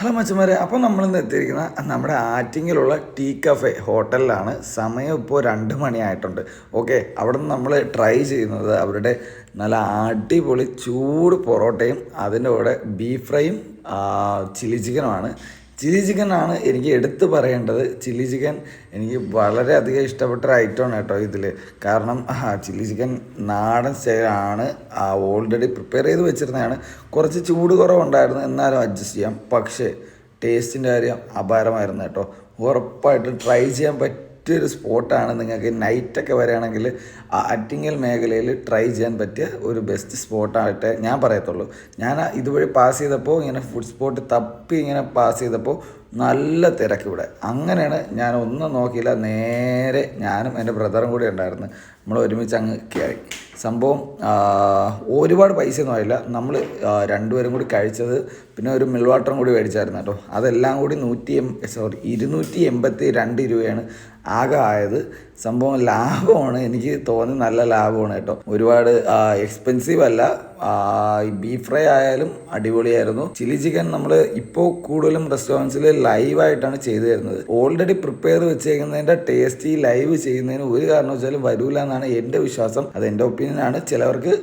Hello മച്ചന്മാരെ, അപ്പോൾ നമ്മളിന്ന് എത്തിയിരിക്കുന്ന നമ്മുടെ ആറ്റിങ്ങിലുള്ള ടീ കഫേ ഹോട്ടലിലാണ്. സമയം ഇപ്പോൾ 2 മണിയായിട്ടുണ്ട്. ഓക്കെ, അവിടെ നിന്ന് നമ്മൾ ട്രൈ ചെയ്യുന്നത് അവരുടെ നല്ല അടിപൊളി ചൂട് പൊറോട്ടയും അതിൻ്റെ കൂടെ ബീഫ് ഫ്രൈയും ചില്ലി ചിക്കനുമാണ്. ചില്ലി ചിക്കനാണ് എനിക്ക് എടുത്തു പറയേണ്ടത്. ചില്ലി ചിക്കൻ എനിക്ക് വളരെയധികം ഇഷ്ടപ്പെട്ട ഒരു ഐറ്റമാണ് കേട്ടോ ഇതിൽ. കാരണം ചില്ലി ചിക്കൻ നാടൻ സ്റ്റൈലാണ്, ഓൾറെഡി പ്രിപ്പയർ ചെയ്ത് വെച്ചിരുന്നതാണ്. കുറച്ച് ചൂട് കുറവുണ്ടായിരുന്നു, എന്നാലും അഡ്ജസ്റ്റ് ചെയ്യാം. പക്ഷേ ടേസ്റ്റിൻ്റെ കാര്യം അപാരമായിരുന്നു കേട്ടോ. ഉറപ്പായിട്ട് ട്രൈ ചെയ്യാൻ പറ്റിയൊരു സ്പോട്ടാണ്. നിങ്ങൾക്ക് നൈറ്റൊക്കെ വരികയാണെങ്കിൽ ആറ്റിങ്ങൽ മേഖലയിൽ ട്രൈ ചെയ്യാൻ പറ്റിയ ഒരു ബെസ്റ്റ് സ്പോട്ടായിട്ടേ ഞാൻ പറയത്തുള്ളൂ. ഞാൻ ഇതുവഴി പാസ് ചെയ്തപ്പോൾ ഇങ്ങനെ ഫുഡ് സ്പോട്ട് തപ്പി ഇങ്ങനെ പാസ് ചെയ്തപ്പോൾ നല്ല തിരക്ക് ഇവിടെ. അങ്ങനെയാണ് ഞാൻ ഒന്നും നോക്കിയില്ല, നേരെ ഞാനും എൻ്റെ ബ്രദറും കൂടി ഉണ്ടായിരുന്നു. നമ്മൾ ഒരുമിച്ച് അങ്ങ് കയറി. സംഭവം ഒരുപാട് പൈസയൊന്നും ആയില്ല. നമ്മൾ രണ്ടുപേരും കൂടി കഴിച്ചത് പിന്നെ ഒരു മിൽവാട്ടറും കൂടി മേടിച്ചായിരുന്നു കേട്ടോ. അതെല്ലാം കൂടി 282 രൂപയാണ് ആകെ ആയത്. സംഭവം ലാഭമാണ്, എനിക്ക് തോന്നി നല്ല ലാഭമാണ് കേട്ടോ. ഒരുപാട് എക്സ്പെൻസീവ് അല്ല. ബീഫ് ഫ്രൈ ആയാലും അടിപൊളിയായിരുന്നു. ചില്ലി ചിക്കൻ നമ്മൾ ഇപ്പോൾ കൂടുതലും റെസ്റ്റോറൻറ്റ്സിൽ ലൈവായിട്ടാണ് ചെയ്തു തരുന്നത്. ഓൾറെഡി പ്രിപ്പയർ വെച്ചേക്കുന്നതിൻ്റെ ടേസ്റ്റ് ഈ ലൈവ് ചെയ്യുന്നതിന് ഒരു കാരണവശാലും വരൂല എന്നാണ് എൻ്റെ വിശ്വാസം. അത് എൻ്റെ ഒപ്പീനിയനാണ്. ചിലവർക്ക്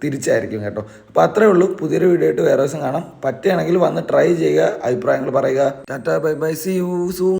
തിരിച്ചായിരിക്കും കേട്ടോ. അപ്പോൾ അത്രേ ഉള്ളൂ. പുതിയൊരു വീഡിയോ ആയിട്ട് വേറെ ദിവസം കാണാം. പറ്റുകയാണെങ്കിൽ വന്ന് ട്രൈ ചെയ്യുക, അഭിപ്രായങ്ങൾ പറയുക. ടാറ്റാ, bye bye, see you soon.